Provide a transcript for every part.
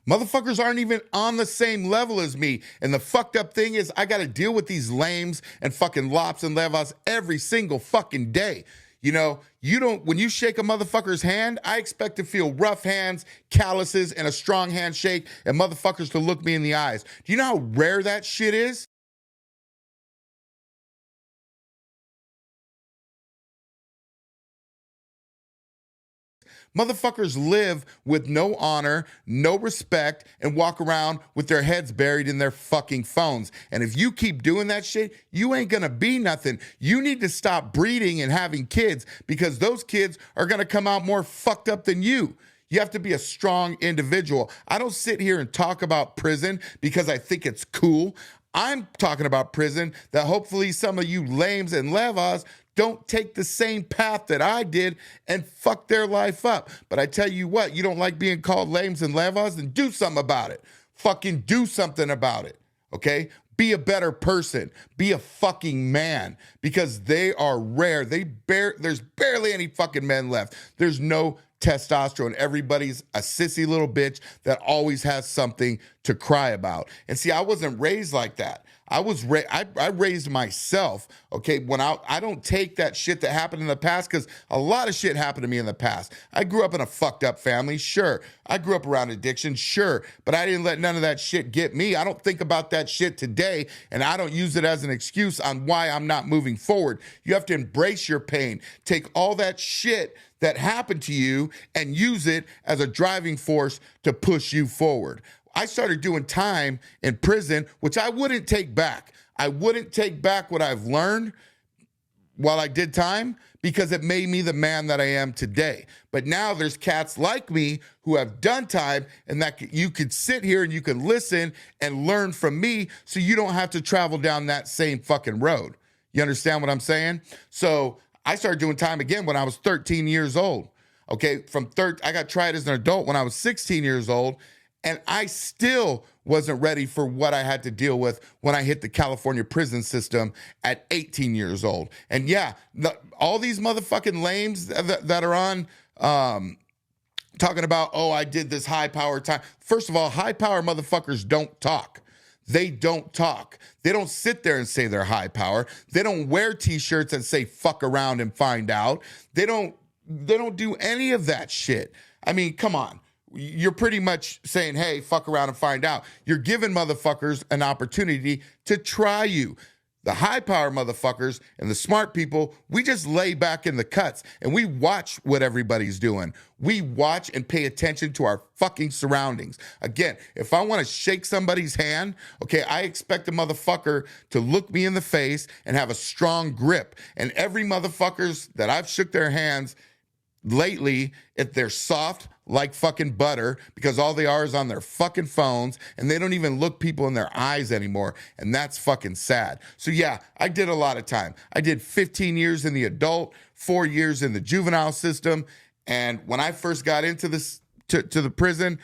Motherfuckers aren't even on the same level as me. And the fucked up thing is I got to deal with these lames and fucking lops and levas every single fucking day. You know, when you shake a motherfucker's hand, I expect to feel rough hands, calluses, and a strong handshake, and motherfuckers to look me in the eyes. Do you know how rare that shit is? Motherfuckers live with no honor, no respect, and walk around with their heads buried in their fucking phones. And if you keep doing that shit, you ain't gonna be nothing. You need to stop breeding and having kids because those kids are gonna come out more fucked up than you. You have to be a strong individual. I don't sit here and talk about prison because I think it's cool. I'm talking about prison that hopefully some of you lames and levas don't take the same path that I did and fuck their life up. But I tell you what, you don't like being called lames and levas, then do something about it. Fucking do something about it, okay? Be a better person. Be a fucking man because they are rare. There's barely any fucking men left. There's no testosterone. Everybody's a sissy little bitch that always has something to cry about. And see, I wasn't raised like that. I raised myself, okay? When I don't take that shit that happened in the past because a lot of shit happened to me in the past. I grew up in a fucked up family, sure. I grew up around addiction, sure. But I didn't let none of that shit get me. I don't think about that shit today, and I don't use it as an excuse on why I'm not moving forward. You have to embrace your pain. Take all that shit that happened to you and use it as a driving force to push you forward. I started doing time in prison, which I wouldn't take back. I wouldn't take back what I've learned while I did time because it made me the man that I am today. But now there's cats like me who have done time and that you could sit here and you can listen and learn from me so you don't have to travel down that same fucking road. You understand what I'm saying? So I started doing time again when I was 13 years old. Okay, I got tried as an adult when I was 16 years old. And I still wasn't ready for what I had to deal with when I hit the California prison system at 18 years old. And yeah, all these motherfucking lames that are on talking about, oh, I did this high power time. First of all, high power motherfuckers don't talk. They don't talk. They don't sit there and say they're high power. They don't wear t-shirts and say fuck around and find out. They don't do any of that shit. I mean, come on. You're pretty much saying, hey, fuck around and find out. You're giving motherfuckers an opportunity to try you. The high power motherfuckers and the smart people, we just lay back in the cuts and we watch what everybody's doing. We watch and pay attention to our fucking surroundings. Again, if I want to shake somebody's hand, okay, I expect a motherfucker to look me in the face and have a strong grip. And every motherfuckers that I've shook their hands lately, if they're soft like fucking butter because all they are is on their fucking phones and they don't even look people in their eyes anymore. And that's fucking sad. So yeah, I did a lot of time. I did 15 years in the adult, 4 years in the juvenile system. And when I first got into this, to the prison,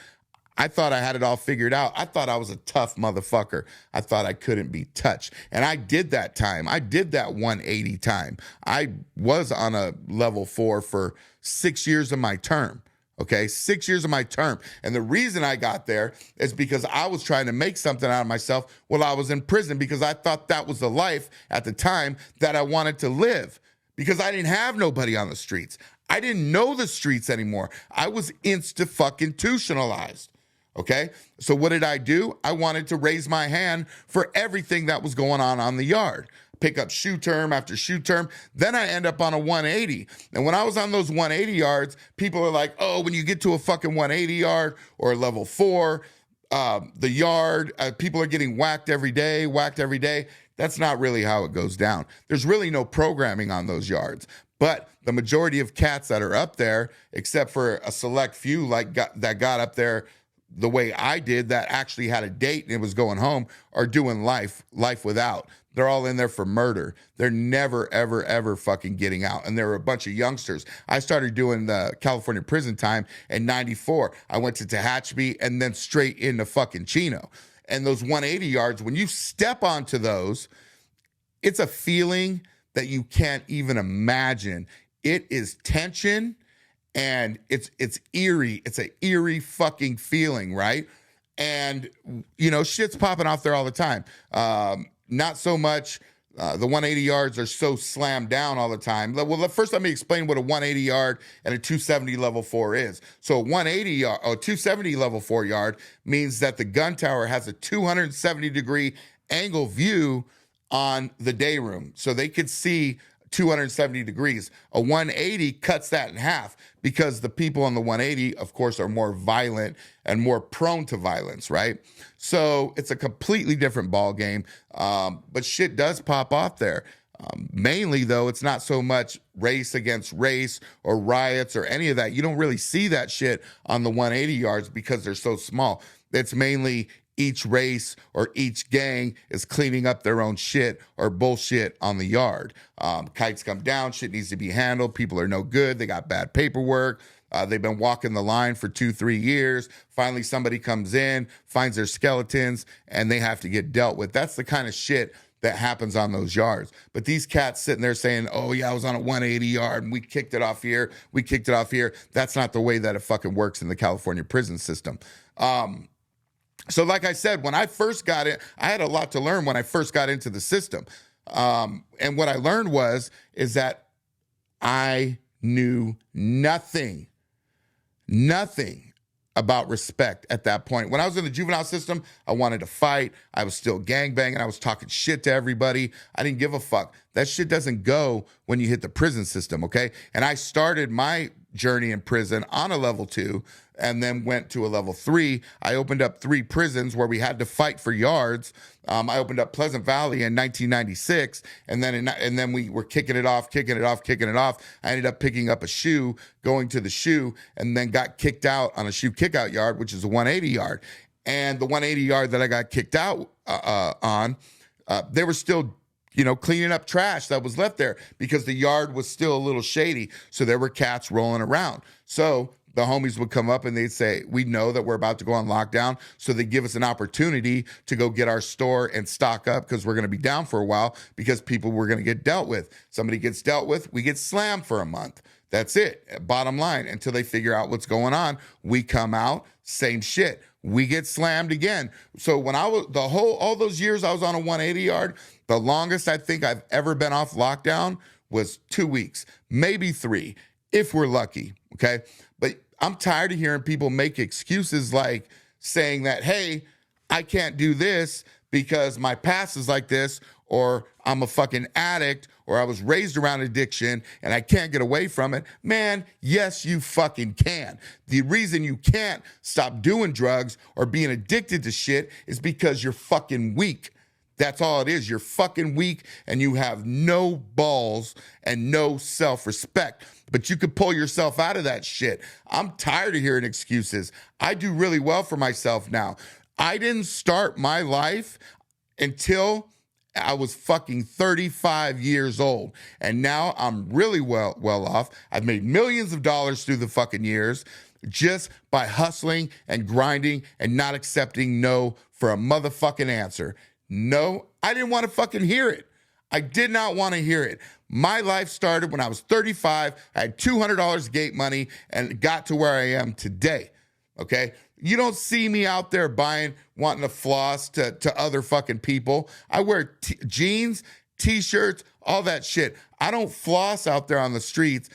I thought I had it all figured out. I thought I was a tough motherfucker. I thought I couldn't be touched. And I did that time. I did that 180 time. I was on a level 4 for 6 years of my term. Okay, 6 years of my term. And the reason I got there is because I was trying to make something out of myself while I was in prison because I thought that was the life at the time that I wanted to live because I didn't have nobody on the streets. I didn't know the streets anymore. I was institutionalized. Okay, so what did I do? I wanted to raise my hand for everything that was going on the yard. Pick up shoe term after shoe term. Then I end up on a 180. And when I was on those 180 yards, people are like, oh, when you get to a fucking 180 yard or level 4, the yard, people are getting whacked every day. That's not really how it goes down. There's really no programming on those yards. But the majority of cats that are up there, except for a select few that got up there the way I did, that actually had a date and it was going home, are doing life without. They're all in there for murder. They're never, ever, ever fucking getting out. And there were a bunch of youngsters. I started doing the California prison time in 94. I went to Tehachapi and then straight into fucking Chino. And those 180 yards, when you step onto those, it's a feeling that you can't even imagine. It is tension and it's eerie. It's an eerie fucking feeling, right? And, shit's popping off there all the time. Not so much. The 180 yards are so slammed down all the time. Well, first let me explain what a 180 yard and a 270 level 4 is. So a 180 yard, or 270 level 4 yard means that the gun tower has a 270 degree angle view on the day room. So they could see 270 degrees. A 180 cuts that in half because the people on the 180, of course, are more violent and more prone to violence, right? So it's a completely different ball game, but shit does pop off there. Mainly, though, it's not so much race against race or riots or any of that. You don't really see that shit on the 180 yards because they're so small. It's mainly each race or each gang is cleaning up their own shit or bullshit on the yard. Kites come down, shit needs to be handled. People are no good. They got bad paperwork. They've been walking the line for 2-3 years. Finally, somebody comes in, finds their skeletons, and they have to get dealt with. That's the kind of shit that happens on those yards. But these cats sitting there saying, oh yeah, I was on a 180 yard and we kicked it off here. We kicked it off here. That's not the way that it fucking works in the California prison system. So like I said, when I first got it, I had a lot to learn when I first got into the system. And what I learned is that I knew nothing about respect at that point. When I was in the juvenile system, I wanted to fight. I was still gangbanging. I was talking shit to everybody. I didn't give a fuck. That shit doesn't go when you hit the prison system, okay? And I started my journey in prison on a level 2 and then went to a level 3. I opened up 3 prisons where we had to fight for yards. I opened up Pleasant Valley in 1996, and then we were kicking it off. I ended up picking up a shoe, going to the shoe, and then got kicked out on a shoe kickout yard, which is a 180 yard. And the 180 yard that I got kicked out on, they were still cleaning up trash that was left there because the yard was still a little shady. So there were cats rolling around. So the homies would come up and they'd say, we know that we're about to go on lockdown. So they give us an opportunity to go get our store and stock up because we're going to be down for a while because people were going to get dealt with. Somebody gets dealt with, we get slammed for a month. That's it. Bottom line, until they figure out what's going on, we come out, same shit. We get slammed again. So when I was all those years I was on a 180 yard, the longest I think I've ever been off lockdown was 2 weeks, maybe 3, if we're lucky. Okay. But I'm tired of hearing people make excuses like saying that, hey, I can't do this because my past is like this, or I'm a fucking addict, or I was raised around addiction and I can't get away from it. Man, yes, you fucking can. The reason you can't stop doing drugs or being addicted to shit is because you're fucking weak. That's all it is. You're fucking weak and you have no balls and no self-respect. But you could pull yourself out of that shit. I'm tired of hearing excuses. I do really well for myself now. I didn't start my life until I was fucking 35 years old. And now I'm really well off. I've made millions of dollars through the fucking years just by hustling and grinding and not accepting no for a motherfucking answer. No, I didn't want to fucking hear it. I did not want to hear it. My life started when I was 35. I had $200 gate money and got to where I am today. Okay? You don't see me out there wanting to floss to other fucking people. I wear jeans, t-shirts, all that shit. I don't floss out there on the streets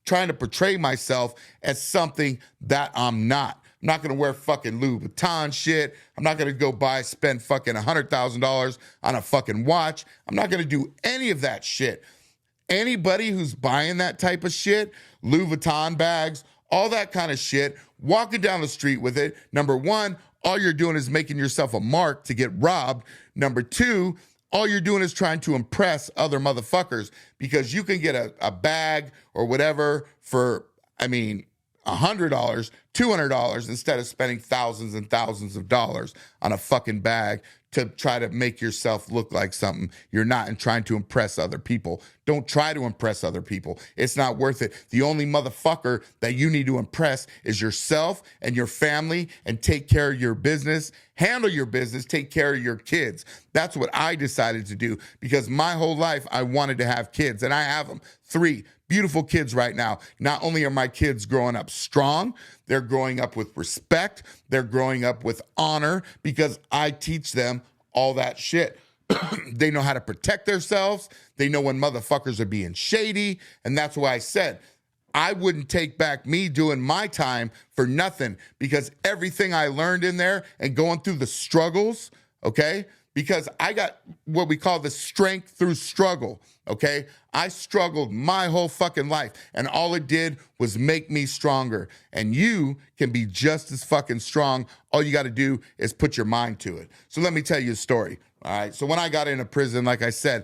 trying to portray myself as something that I'm not. I'm not going to wear fucking Louis Vuitton shit. I'm not going to spend fucking $100,000 on a fucking watch. I'm not going to do any of that shit. Anybody who's buying that type of shit, Louis Vuitton bags, all that kind of shit, walking down the street with it, number one, all you're doing is making yourself a mark to get robbed. Number two, all you're doing is trying to impress other motherfuckers because you can get a bag or whatever for, $100, $200 instead of spending thousands and thousands of dollars on a fucking bag to try to make yourself look like something you're not and trying to impress other people. Don't try to impress other people. It's not worth it. The only motherfucker that you need to impress is yourself and your family, and take care of your business, handle your business, take care of your kids. That's what I decided to do because my whole life I wanted to have kids, and I have them. 3 beautiful kids right now. Not only are my kids growing up strong, they're growing up with respect. They're growing up with honor because I teach them all that shit. They know how to protect themselves. They know when motherfuckers are being shady. And that's why I said, I wouldn't take back me doing my time for nothing, because everything I learned in there and going through the struggles, okay? Because I got what we call the strength through struggle, okay? I struggled my whole fucking life, and all it did was make me stronger. And you can be just as fucking strong. All you got to do is put your mind to it. So let me tell you a story. All right. So when I got into prison, like I said,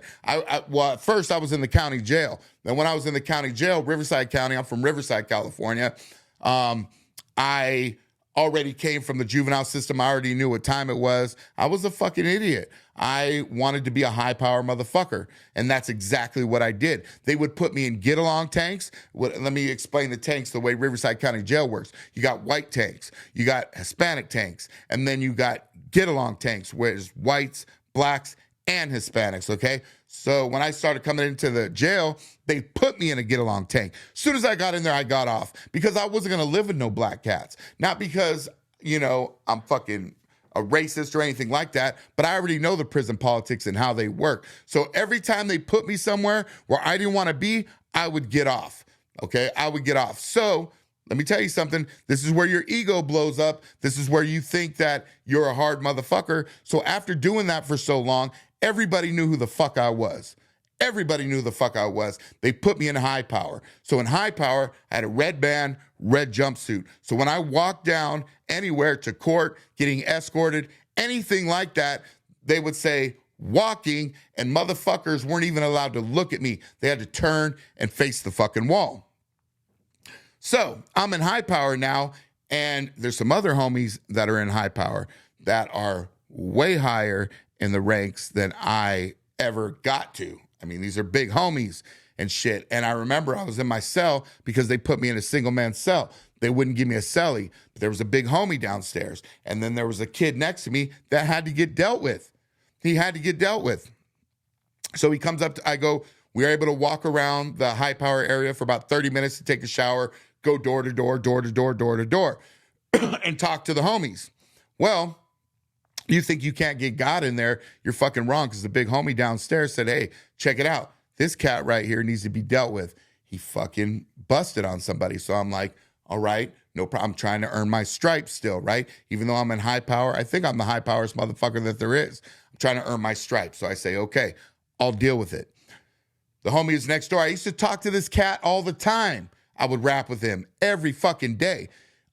well, at first I was in the county jail. Then when I was in the county jail, Riverside County, I'm from Riverside, California. I already came from the juvenile system. I already knew what time it was. I was a fucking idiot. I wanted to be a high power motherfucker. And that's exactly what I did. They would put me in get along tanks. Let me explain the tanks the way Riverside County Jail works. You got white tanks, you got Hispanic tanks, and then you got get along tanks, where it's whites, blacks, and Hispanics, okay? So when I started coming into the jail, they put me in a get-along tank. As soon as I got in there, I got off because I wasn't going to live with no black cats. Not because, I'm fucking a racist or anything like that, but I already know the prison politics and how they work. So every time they put me somewhere where I didn't want to be, I would get off, okay? I would get off. So let me tell you something. This is where your ego blows up. This is where you think that you're a hard motherfucker. So after doing that for so long, everybody knew who the fuck I was. Everybody knew who the fuck I was. They put me in high power. So in high power, I had a red band, red jumpsuit. So when I walked down anywhere to court, getting escorted, anything like that, they would say, walking, and motherfuckers weren't even allowed to look at me. They had to turn and face the fucking wall. So I'm in high power now, and there's some other homies that are in high power that are way higher in the ranks than I ever got to. I mean, these are big homies and shit. And I remember I was in my cell because they put me in a single man cell. They wouldn't give me a cellie, but there was a big homie downstairs. And then there was a kid next to me that had to get dealt with. He had to get dealt with. So he comes up, we were able to walk around the high power area for about 30 minutes to take a shower, go door to door, door to door, door to door, and talk to the homies. Well, you think you can't get God in there, you're fucking wrong, because the big homie downstairs said, hey, check it out. This cat right here needs to be dealt with. He fucking busted on somebody. So I'm like, all right, no problem. I'm trying to earn my stripes still, right? Even though I'm in high power, I think I'm the high powerest motherfucker that there is. I'm trying to earn my stripes. So I say, okay, I'll deal with it. The homie is next door. I used to talk to this cat all the time. I would rap with him every fucking day.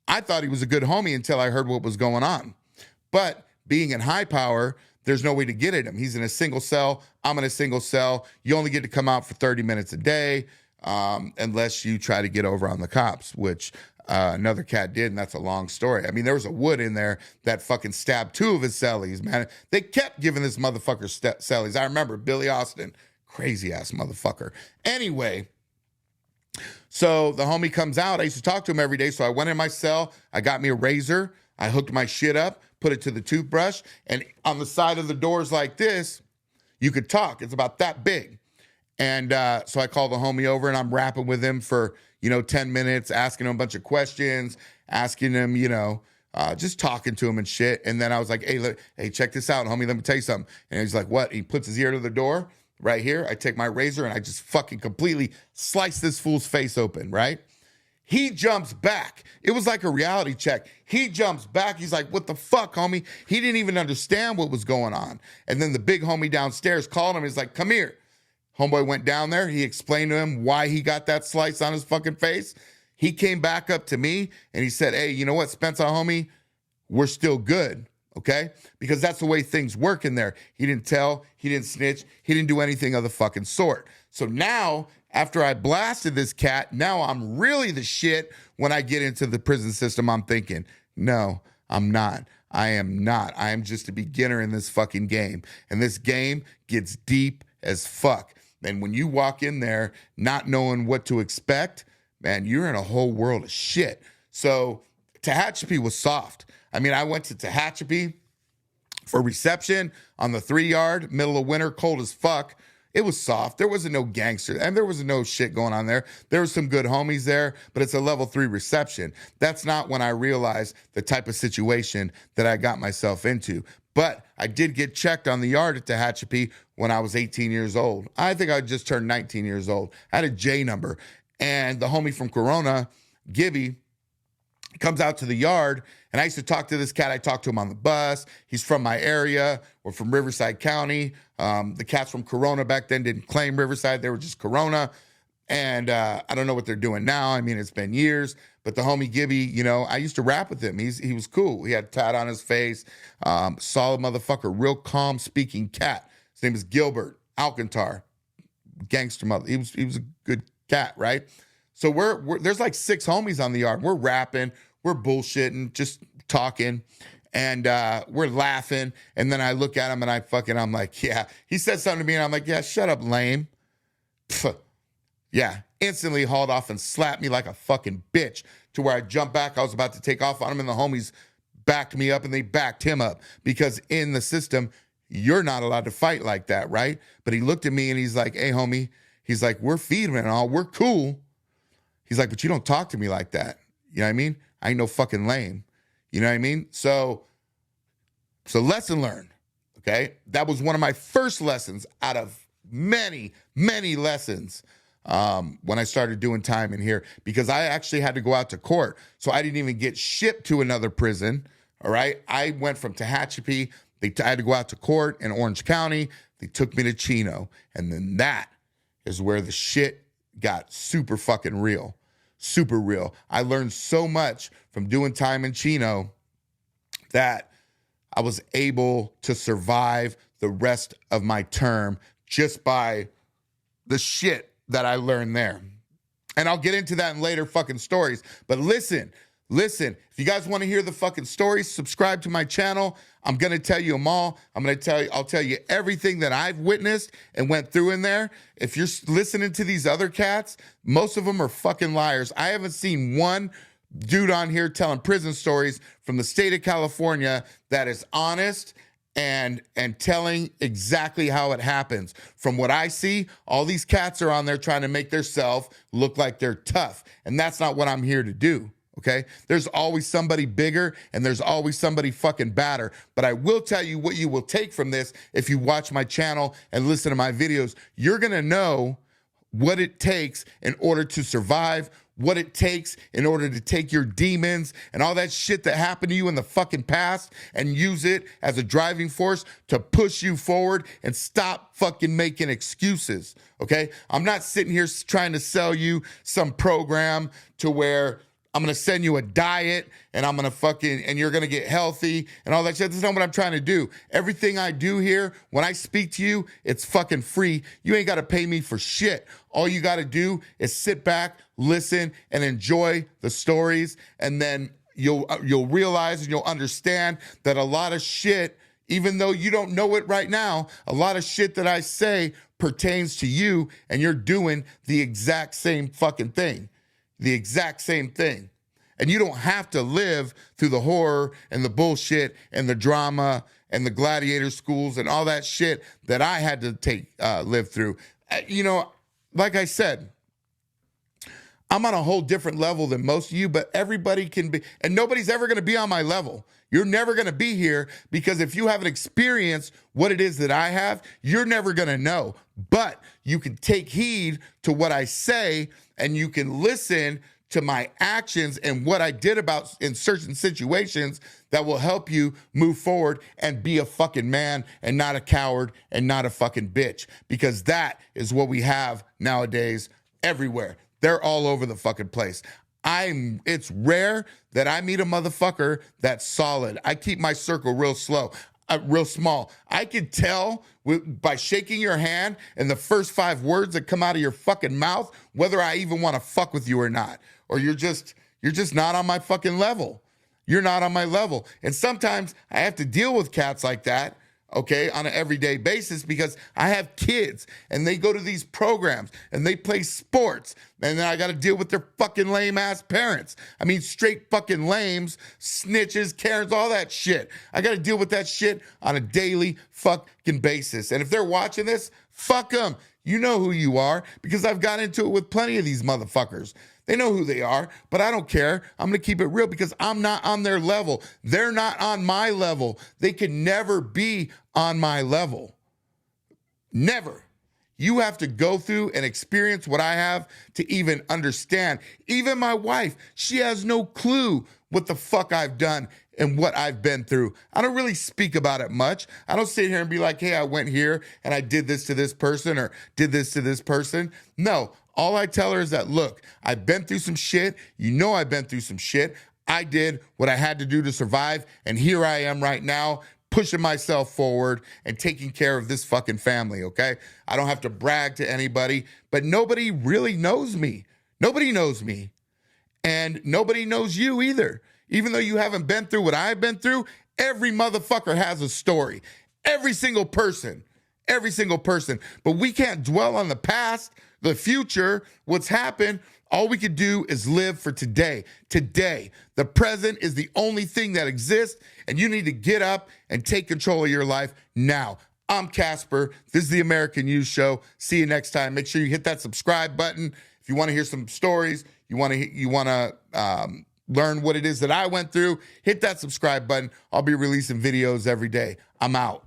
I thought he was a good homie until I heard what was going on. But being in high power, there's no way to get at him. He's in a single cell. I'm in a single cell. You only get to come out for 30 minutes a day, unless you try to get over on the cops, which another cat did, and that's a long story. I mean, there was a wood in there that fucking stabbed two of his cellies, man. They kept giving this motherfucker cellies. I remember Billy Austin, crazy-ass motherfucker. Anyway, so the homie comes out. I used to talk to him every day, so I went in my cell. I got me a razor. I hooked my shit up, put it to the toothbrush, and on the side of the doors like this, you could talk. It's about that big. And so I called the homie over, and I'm rapping with him for, 10 minutes, asking him a bunch of questions, asking him, just talking to him and shit. And then I was like, hey, check this out, homie. Let me tell you something. And he's like, what? He puts his ear to the door right here. I take my razor, and I just fucking completely slice this fool's face open, right? He jumps back. It was like a reality check. He jumps back. He's like, what the fuck, homie? He didn't even understand what was going on. And then the big homie downstairs called him. He's like, come here. Homeboy went down there. He explained to him why he got that slice on his fucking face. He came back up to me and he said, hey, you know what, Spencer, homie? We're still good, okay? Because that's the way things work in there. He didn't tell. He didn't snitch. He didn't do anything of the fucking sort. So now, after I blasted this cat, now I'm really the shit when I get into the prison system. I'm thinking, no, I'm not. I am not. I am just a beginner in this fucking game. And this game gets deep as fuck. And when you walk in there not knowing what to expect, man, you're in a whole world of shit. So Tehachapi was soft. I mean, I went to Tehachapi for reception on the 3 yard, middle of winter, cold as fuck. It was soft. There wasn't no gangster, and there was no shit going on there. There were some good homies there, but it's a level 3 reception. That's not when I realized the type of situation that I got myself into. But I did get checked on the yard at Tehachapi when I was 18 years old. I think I just turned 19 years old. I had a J number. And the homie from Corona, Gibby, comes out to the yard, and I used to talk to this cat. I talked to him on the bus. He's from my area. We're from Riverside County. The cats from Corona back then didn't claim Riverside. They were just Corona. And I don't know what they're doing now. I mean, it's been years. But the homie Gibby, you know, I used to rap with him. He was cool. He had a tat on his face. Solid motherfucker. Real calm speaking cat. His name is Gilbert Alcantar. Gangster mother. He was a good cat, right? So there's like 6 homies on the yard. We're rapping, we're bullshitting, just talking, and we're laughing. And then I look at him and I'm like, yeah. He said something to me and I'm like, yeah, shut up, lame. Pff. Yeah, instantly hauled off and slapped me like a fucking bitch to where I jumped back. I was about to take off on him and the homies backed me up and they backed him up because in the system, you're not allowed to fight like that, right? But he looked at me and he's like, hey, homie, he's like, we're feeding and all, we're cool. He's like, but you don't talk to me like that. You know what I mean? I ain't no fucking lame. You know what I mean? So lesson learned, okay? That was one of my first lessons out of many, many lessons when I started doing time in here because I actually had to go out to court. So I didn't even get shipped to another prison, all right? I went from Tehachapi. I had to go out to court in Orange County. They took me to Chino. And then that is where the shit got super fucking real. Super real. I learned so much from doing time in Chino that I was able to survive the rest of my term just by the shit that I learned there. And I'll get into that in later fucking stories. But listen, if you guys want to hear the fucking stories, subscribe to my channel. I'm going to tell you them all. I'll tell you everything that I've witnessed and went through in there. If you're listening to these other cats, most of them are fucking liars. I haven't seen one dude on here telling prison stories from the state of California that is honest and telling exactly how it happens. From what I see, all these cats are on there trying to make themselves look like they're tough. And that's not what I'm here to do. Okay, there's always somebody bigger and there's always somebody fucking badder. But I will tell you what you will take from this if you watch my channel and listen to my videos. You're going to know what it takes in order to survive, what it takes in order to take your demons and all that shit that happened to you in the fucking past and use it as a driving force to push you forward and stop fucking making excuses. Okay, I'm not sitting here trying to sell you some program to where I'm going to send you a diet and I'm going to and you're going to get healthy and all that shit. That's not what I'm trying to do. Everything I do here, when I speak to you, it's fucking free. You ain't got to pay me for shit. All you got to do is sit back, listen, and enjoy the stories. And then you'll realize and you'll understand that a lot of shit, even though you don't know it right now, a lot of shit that I say pertains to you and you're doing the exact same fucking thing. The exact same thing. And you don't have to live through the horror and the bullshit and the drama and the gladiator schools and all that shit that I had to live through. You know, like I said, I'm on a whole different level than most of you, but everybody can be, and nobody's ever going to be on my level. You're never going to be here because if you haven't experienced what it is that I have, you're never going to know. But you can take heed to what I say and you can listen to my actions and what I did about in certain situations that will help you move forward and be a fucking man and not a coward and not a fucking bitch. Because that is what we have nowadays everywhere. They're all over the fucking place. It's rare that I meet a motherfucker that's solid. I keep my circle real small. I can tell by shaking your hand and the first 5 words that come out of your fucking mouth whether I even want to fuck with you or not. Or you're just not on my fucking level. You're not on my level. And sometimes I have to deal with cats like that, okay, on an everyday basis, because I have kids and they go to these programs and they play sports, and then I got to deal with their fucking lame ass parents. I mean, straight fucking lames, snitches, Karens, all that shit. I got to deal with that shit on a daily fucking basis. And if they're watching this, fuck them. You know who you are, because I've got into it with plenty of these motherfuckers. They know who they are, but I don't care. I'm going to keep it real because I'm not on their level. They're not on my level. They can never be on my level. Never. You have to go through and experience what I have to even understand. Even my wife, she has no clue what the fuck I've done and what I've been through. I don't really speak about it much. I don't sit here and be like, hey, I went here and I did this to this person or did this to this person. No. All I tell her is that, look, I've been through some shit. You know I've been through some shit. I did what I had to do to survive, and here I am right now, pushing myself forward and taking care of this fucking family, okay? I don't have to brag to anybody, but nobody really knows me. Nobody knows me, and nobody knows you either. Even though you haven't been through what I've been through, every motherfucker has a story. Every single person. Every single person. But we can't dwell on the past, the future, what's happened. All we could do is live for today. Today. The present is the only thing that exists, and you need to get up and take control of your life now. I'm Casper. This is the American News Show. See you next time. Make sure you hit that subscribe button. If you want to hear some stories, you want to learn what it is that I went through, hit that subscribe button. I'll be releasing videos every day. I'm out.